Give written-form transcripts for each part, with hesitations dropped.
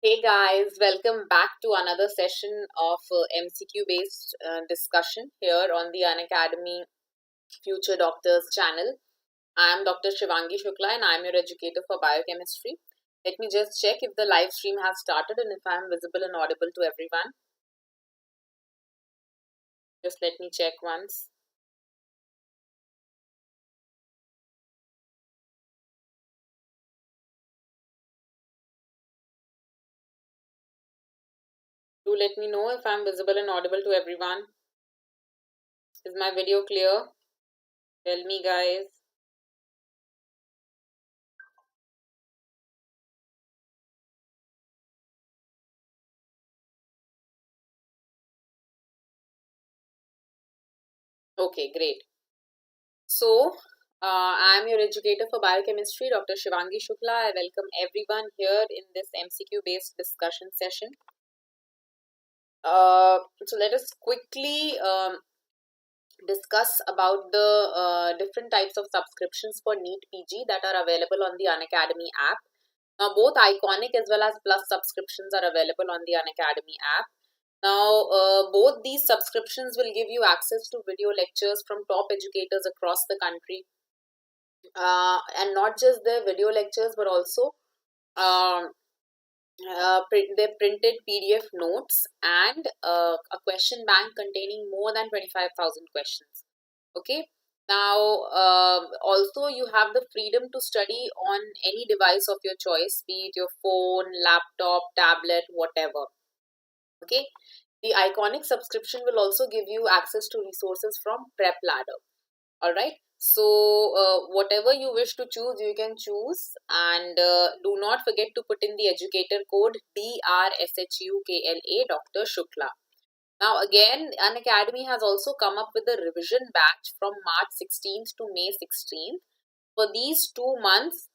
Hey guys, welcome back to another session of MCQ based discussion here on the Unacademy Future Doctors channel. I am Dr. Shivangi Shukla and I am your educator for biochemistry. Let me just check if the live stream has started and if I am visible and audible to everyone. Just let me check once. Do let me know if I am visible and audible to everyone. Is my video clear? Tell me, guys. Okay, great. So, I am your educator for biochemistry, Dr. Shivangi Shukla. I welcome everyone here in this MCQ based discussion session. So, let us quickly discuss about the different types of subscriptions for NEET PG that are available on the Unacademy app. Now, both iconic as well as plus subscriptions are available on the Unacademy app. Now, both these subscriptions will give you access to video lectures from top educators across the country. And not just their video lectures, but also um, their printed PDF notes and a question bank containing more than 25,000 questions. Okay. Now, also you have the freedom to study on any device of your choice, be it your phone, laptop, tablet, whatever. Okay. The iconic subscription will also give you access to resources from Prep Ladder. All right. So whatever you wish to choose, you can choose, and do not forget to put in the educator code DRSHUKLA Dr. Shukla. Now again, Unacademy has also come up with a revision batch from March 16th to May 16th. For these 2 months,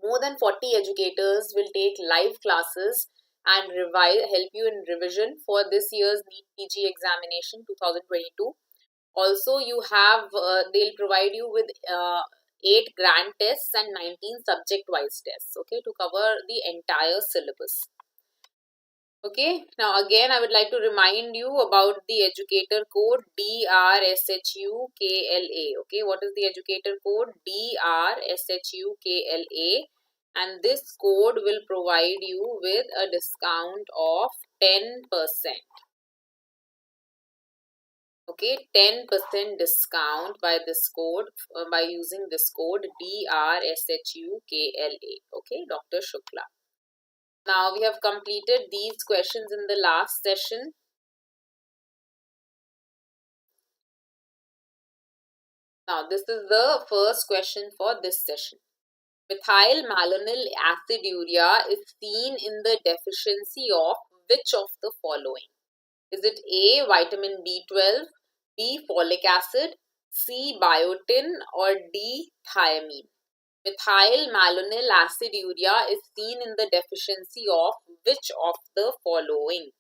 more than 40 educators will take live classes and help you in revision for this year's NEET PG examination 2022. Also, you have they'll provide you with 8 grand tests and 19 subject wise tests, okay, to cover the entire syllabus. Okay, now again I would like to remind you about the educator code DRSHUKLA. Okay, what is the educator code? DRSHUKLA, and this code will provide you with a discount of 10%. Okay, 10% discount by this code, by using this code DRSHUKLA. Okay, Dr. Shukla. Now we have completed these questions in the last session. Now this is the first question for this session. Methyl malonyl aciduria is seen in the deficiency of which of the following? Is it A, vitamin B12, B, folic acid, C, biotin, or D, thiamine? Methyl malonyl aciduria is seen in the deficiency of which of the following?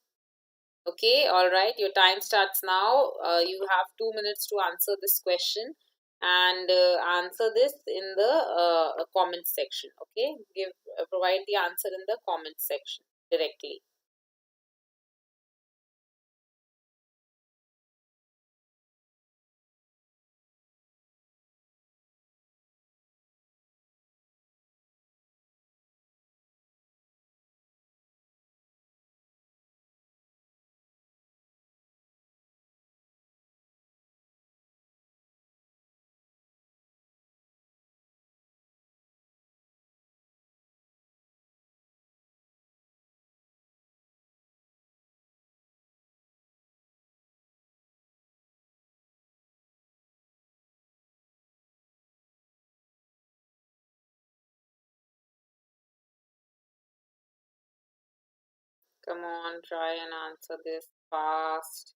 Okay, alright, your time starts now. You have 2 minutes to answer this question and answer this in the comment section. Okay, provide the answer in the comment section directly. Come on, try and answer this fast.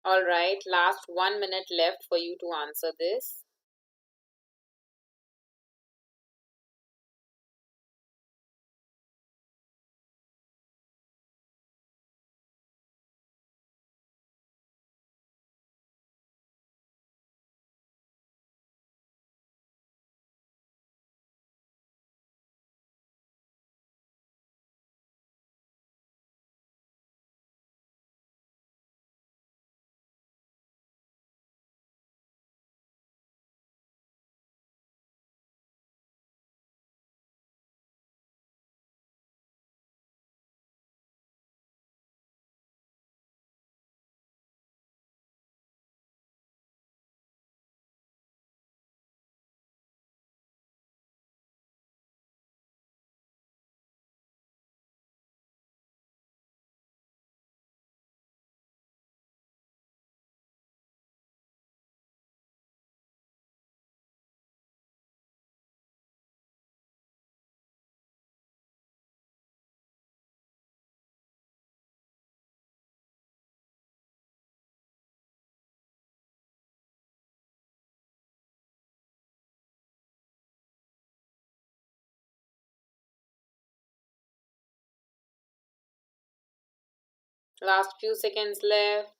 Alright, last 1 minute left for you to answer this. Last few seconds left.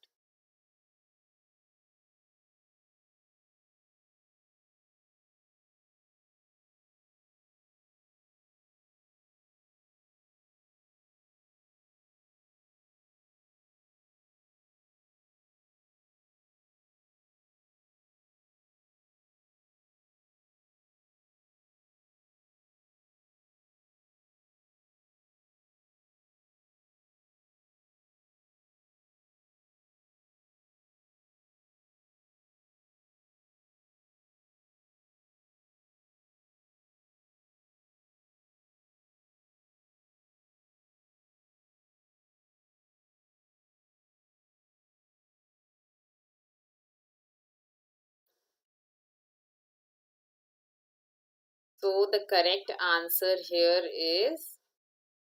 So the correct answer here is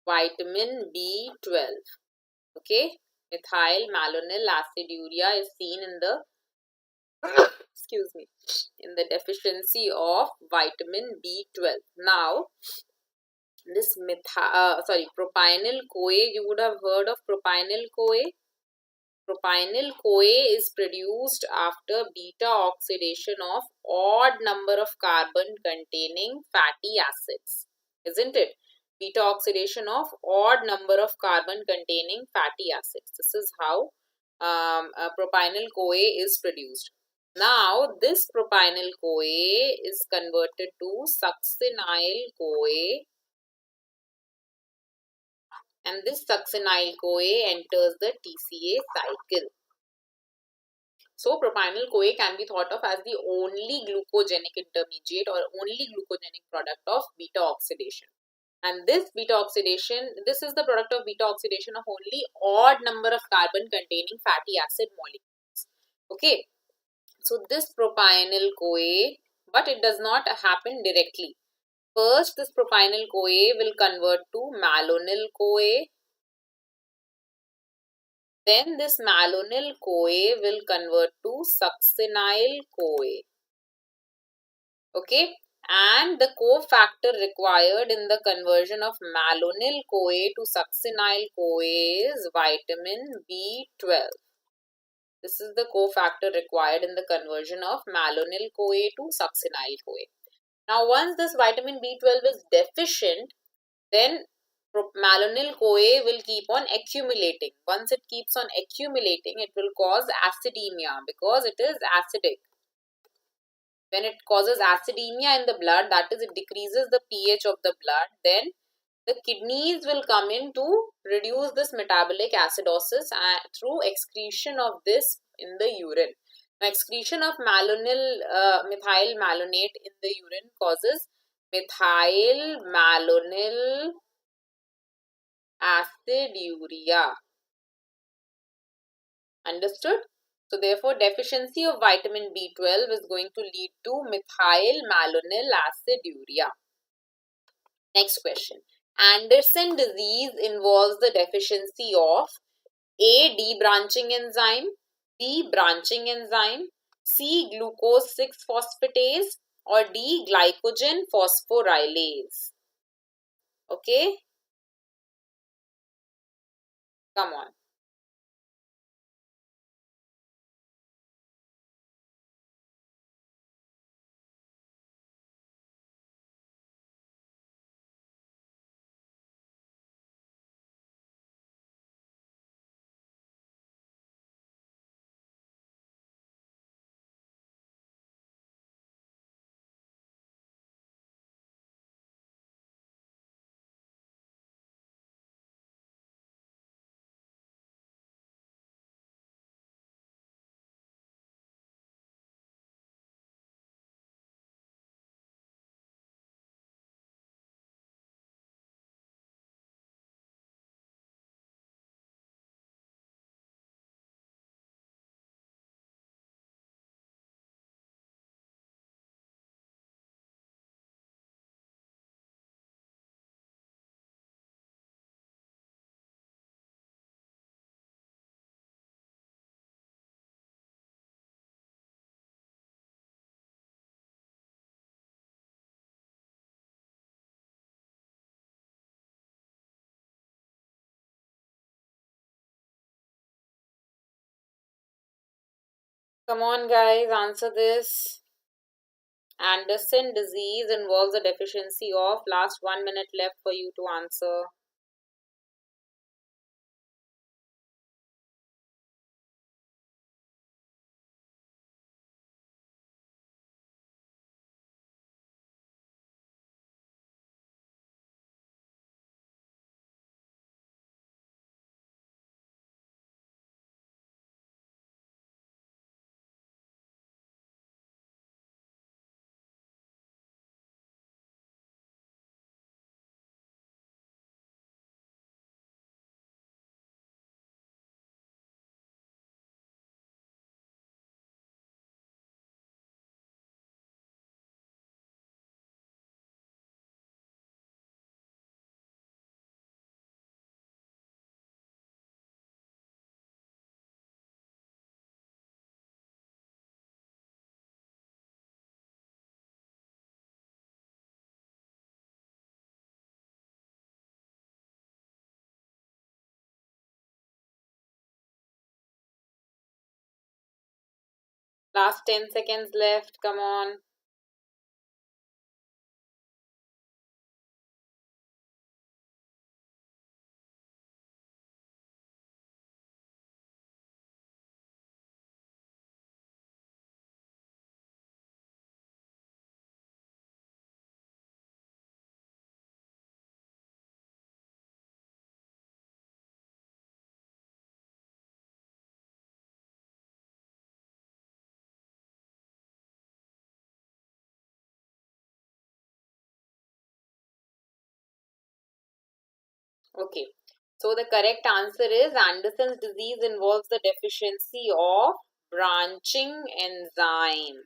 vitamin B12. Okay, methyl malonyl aciduria is seen in the excuse me, in the deficiency of vitamin B12. Now this propionyl CoA, you would have heard of propionyl CoA. Propionyl CoA is produced after beta oxidation of odd number of carbon containing fatty acids, isn't it? Beta oxidation of odd number of carbon containing fatty acids. This is how propionyl CoA is produced. Now this propionyl CoA is converted to succinyl CoA, and this succinyl CoA enters the TCA cycle. So propionyl CoA can be thought of as the only glucogenic intermediate or only glucogenic product of beta oxidation. And this beta oxidation, this is the product of beta oxidation of only odd number of carbon containing fatty acid molecules. Okay. So this propionyl CoA, but it does not happen directly. First, this propionyl CoA will convert to malonyl CoA. Then this malonyl CoA will convert to succinyl CoA. Okay, and the cofactor required in the conversion of malonyl CoA to succinyl CoA is vitamin B12. This is the cofactor required in the conversion of malonyl CoA to succinyl CoA. Now, once this vitamin B12 is deficient, then malonyl CoA will keep on accumulating. Once it keeps on accumulating, it will cause acidemia because it is acidic. When it causes acidemia in the blood, that is, it decreases the pH of the blood, then the kidneys will come in to reduce this metabolic acidosis through excretion of this in the urine. Now, excretion of methyl malonate in the urine causes methyl malonyl aciduria. Understood? So therefore, deficiency of vitamin B12 is going to lead to methyl malonyl aciduria. Next question. Anderson disease involves the deficiency of A. debranching enzyme, B. Branching enzyme, C. Glucose 6-phosphatase, or D. Glycogen phosphorylase. Okay, come on. Come on, guys, answer this. Anderson disease involves a deficiency of, last 1 minute left for you to answer. Last 10 seconds left. Come on. Okay. So the correct answer is Anderson's disease involves the deficiency of branching enzyme.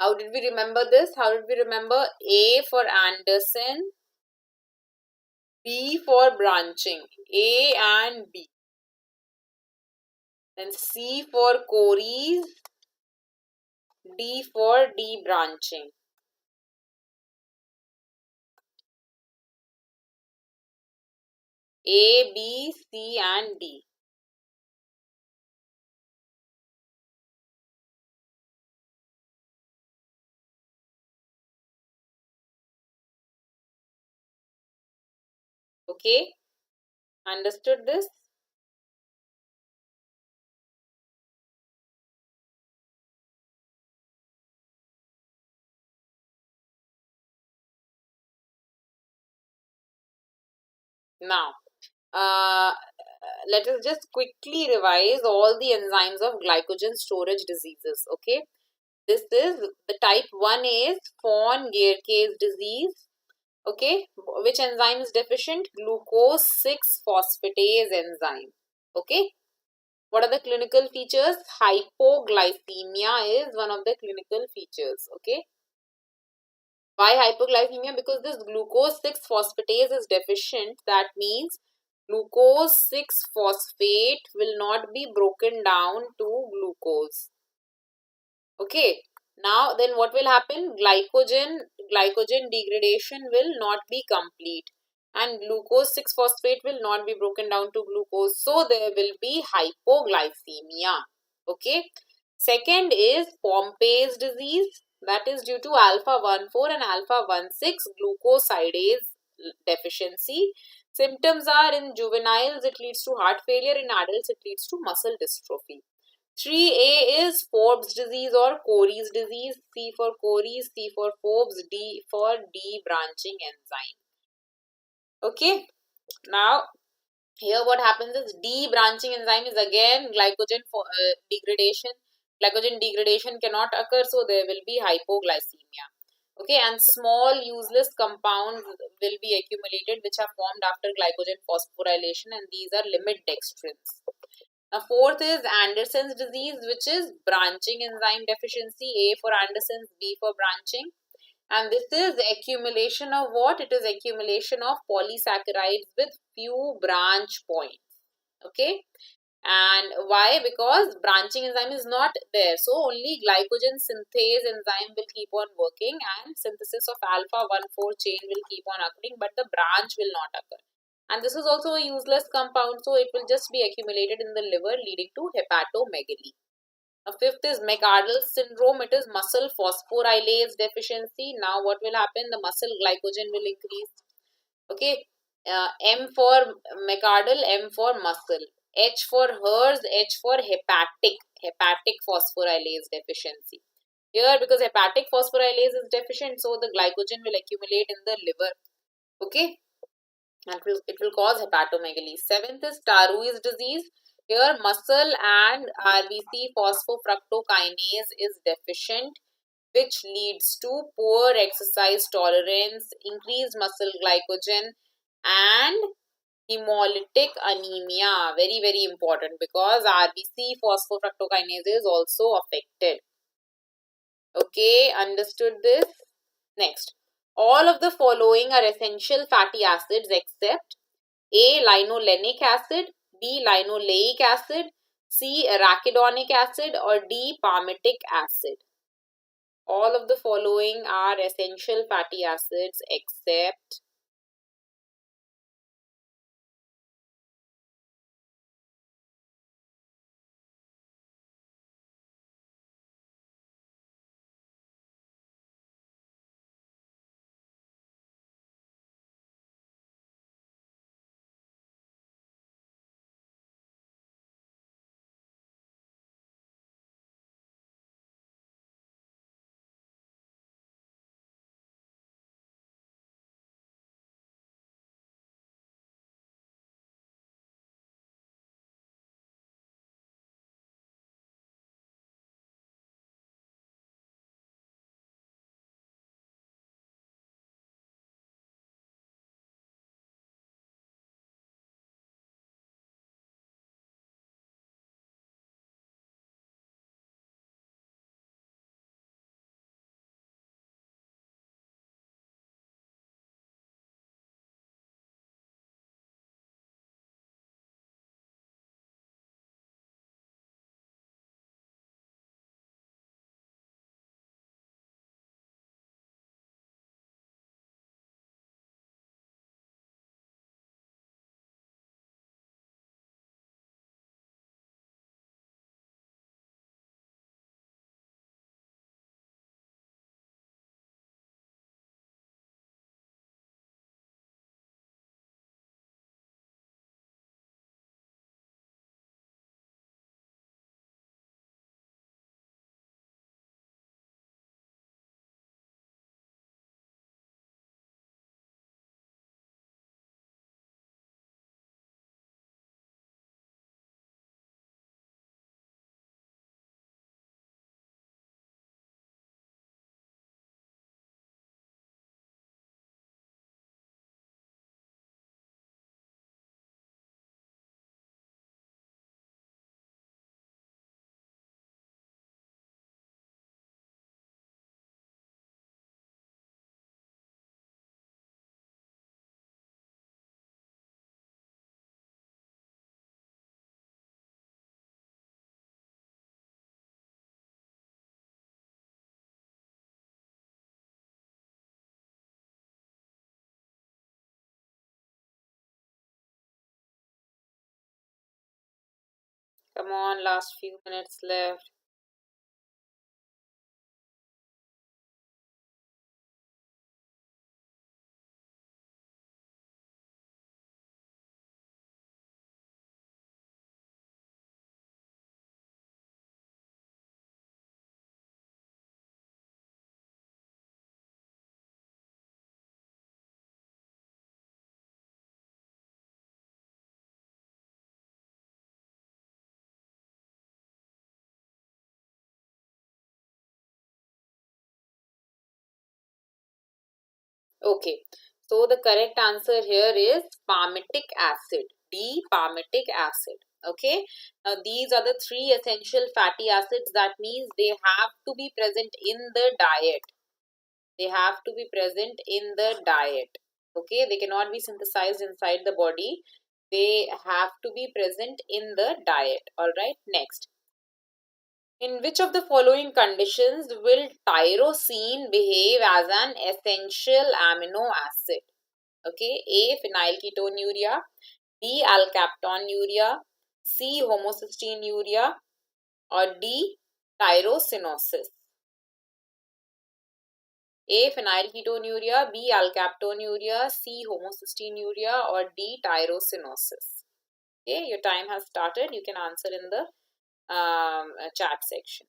How did we remember this? How did we remember? A for Anderson, B for branching. A and B. Then C for Cories, D for debranching. A, B, C and D. Okay, understood this? Now, let us just quickly revise all the enzymes of glycogen storage diseases. Okay, this is the type 1 is von Gierke's disease. Okay, which enzyme is deficient? Glucose 6-phosphatase enzyme. Okay, what are the clinical features? Hypoglycemia is one of the clinical features. Okay, why hypoglycemia? Because this glucose 6-phosphatase is deficient. That means glucose 6-phosphate will not be broken down to glucose. Okay, now then what will happen? Glycogen degradation will not be complete and glucose 6-phosphate will not be broken down to glucose. So there will be hypoglycemia. Okay. Second is Pompe's disease, that is due to alpha-1,4 and alpha-1,6 glucosidase deficiency. Symptoms are in juveniles it leads to heart failure, in adults it leads to muscle dystrophy. 3A is Forbes disease or Cory's disease. C for Cory's, C for Forbes, D for D-branching enzyme. Okay, now here what happens is D-branching enzyme is again glycogen degradation. Glycogen degradation cannot occur, so there will be hypoglycemia. Okay, and small useless compounds will be accumulated which are formed after glycogen phosphorylation, and these are limit dextrins. Now, fourth is Anderson's disease, which is branching enzyme deficiency. A for Anderson's, B for branching. And this is accumulation of what? It is accumulation of polysaccharides with few branch points. Okay. And why? Because branching enzyme is not there. So, only glycogen synthase enzyme will keep on working and synthesis of alpha-1,4 chain will keep on occurring, but the branch will not occur. And this is also a useless compound, so it will just be accumulated in the liver, leading to hepatomegaly. Now, fifth is McArdle's syndrome. It is muscle phosphorylase deficiency. Now, what will happen? The muscle glycogen will increase. Okay. M for McArdle, M for muscle. H for HERS, H for hepatic phosphorylase deficiency. Here, because hepatic phosphorylase is deficient, so the glycogen will accumulate in the liver. Okay. And it will cause hepatomegaly. Seventh is Tarui disease. Here, muscle and RBC phosphofructokinase is deficient, which leads to poor exercise tolerance, increased muscle glycogen, and hemolytic anemia. Very, very important because RBC phosphofructokinase is also affected. Okay, understood this? Next. All of the following are essential fatty acids except A. Linolenic acid, B. Linoleic acid, C. Arachidonic acid, or D. Palmitic acid. All of the following are essential fatty acids except Come on, last few minutes left. Okay, so the correct answer here is palmitic acid, D, palmitic acid. Okay, now these are the three essential fatty acids. That means they have to be present in the diet. They have to be present in the diet. Okay, they cannot be synthesized inside the body. They have to be present in the diet. All right, next. In which of the following conditions will tyrosine behave as an essential amino acid? Okay, A, phenylketonuria, B, alkaptonuria, C, homocystinuria, or D, tyrosinosis. A, phenylketonuria, B, alkaptonuria, C, homocystinuria, or D, tyrosinosis. Okay, your time has started. You can answer in the chat section.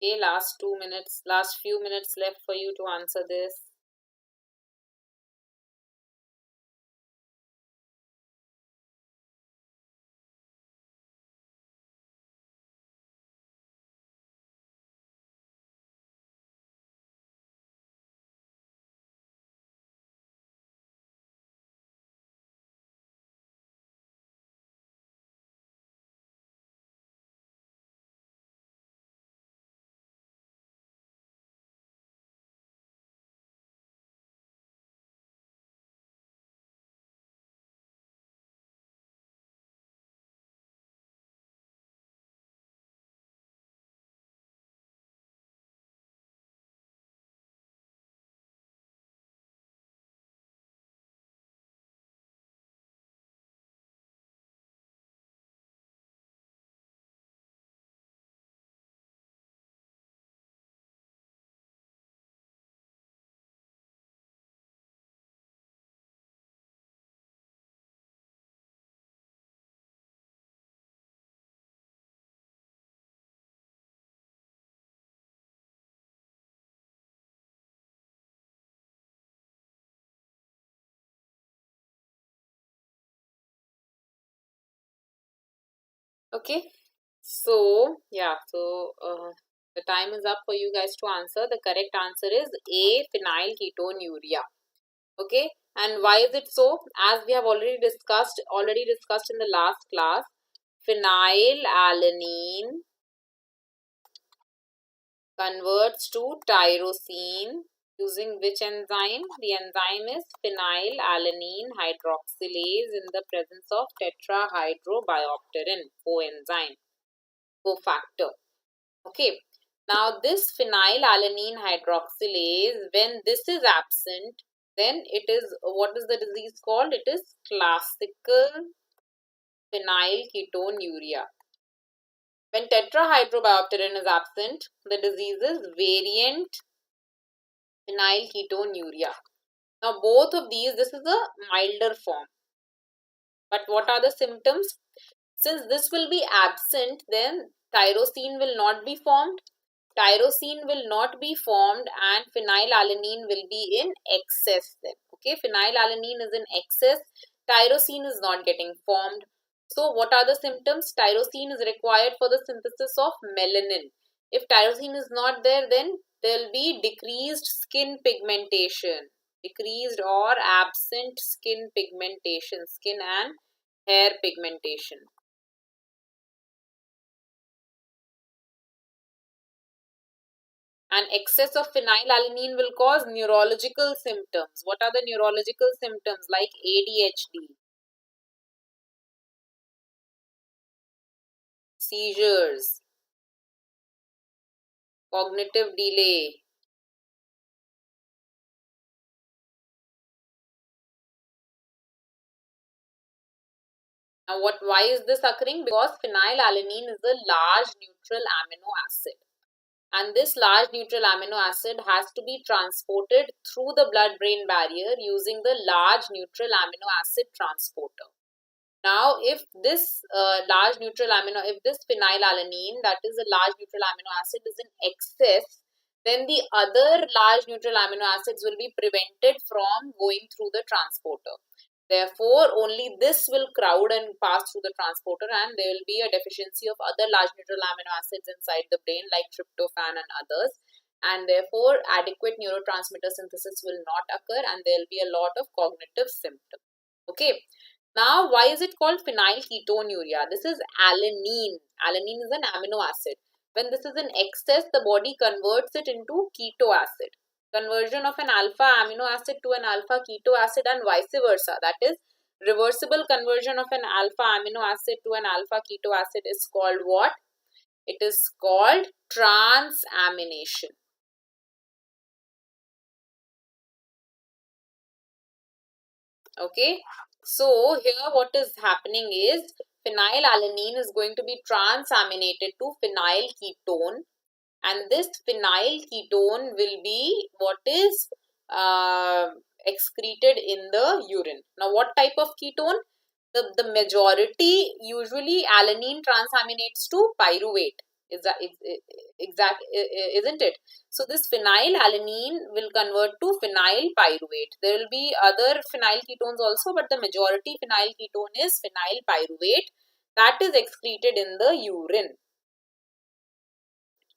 Okay, last few minutes left for you to answer this. Okay, so yeah, the time is up for you guys to answer. The correct answer is A, phenylketonuria. Okay, and why is it so? As we have already discussed in the last class, phenylalanine converts to tyrosine using which enzyme? The enzyme is phenylalanine hydroxylase in the presence of tetrahydrobiopterin coenzyme, cofactor. Okay. Now this phenylalanine hydroxylase, when this is absent, then it is, what is the disease called? It is classical phenylketonuria. When tetrahydrobiopterin is absent, the disease is variant phenylketonuria. Now both of these, this is a milder form. But what are the symptoms? Since this will be absent, then tyrosine will not be formed. Tyrosine will not be formed and phenylalanine will be in excess then. Okay, phenylalanine is in excess, tyrosine is not getting formed. So what are the symptoms? Tyrosine is required for the synthesis of melanin. If tyrosine is not there, then there will be decreased skin pigmentation, decreased or absent skin pigmentation, skin and hair pigmentation. And excess of phenylalanine will cause neurological symptoms. What are the neurological symptoms? Like ADHD, seizures, cognitive delay. Now why is this occurring? Because phenylalanine is a large neutral amino acid. And this large neutral amino acid has to be transported through the blood-brain barrier using the large neutral amino acid transporter. Now, if this large neutral amino, if this phenylalanine, that is a large neutral amino acid, is in excess, then the other large neutral amino acids will be prevented from going through the transporter. Therefore, only this will crowd and pass through the transporter, and there will be a deficiency of other large neutral amino acids inside the brain like tryptophan and others, and therefore adequate neurotransmitter synthesis will not occur and there will be a lot of cognitive symptoms. Okay. Now, why is it called phenylketonuria? This is alanine. Alanine is an amino acid. When this is in excess, the body converts it into keto acid. Conversion of an alpha amino acid to an alpha keto acid and vice versa. That is, reversible conversion of an alpha amino acid to an alpha keto acid is called what? It is called transamination. Okay. So here what is happening is phenylalanine is going to be transaminated to phenyl ketone, and this phenyl ketone will be what is excreted in the urine. Now what type of ketone? The majority, usually alanine transaminates to pyruvate. Is that exact? Isn't it? So this phenylalanine will convert to phenyl pyruvate. There will be other phenyl ketones also, but the majority phenyl ketone is phenyl pyruvate that is excreted in the urine.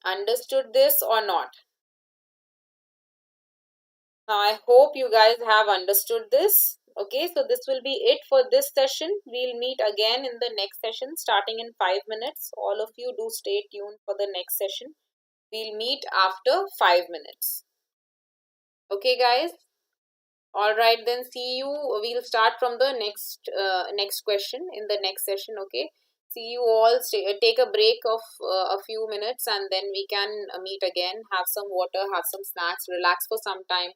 Understood this or not? Now I hope you guys have understood this. Okay, so this will be it for this session. We'll meet again in the next session starting in 5 minutes. All of you do stay tuned for the next session. We'll meet after 5 minutes. Okay, guys. All right, then see you. We'll start from the next question in the next session. Okay. See you all. Take a break of a few minutes and then we can meet again. Have some water, have some snacks, relax for some time.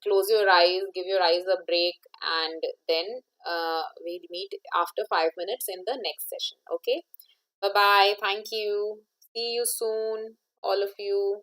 Close your eyes, give your eyes a break, and then we'll meet after 5 minutes in the next session. Okay. Bye bye. Thank you. See you soon, all of you.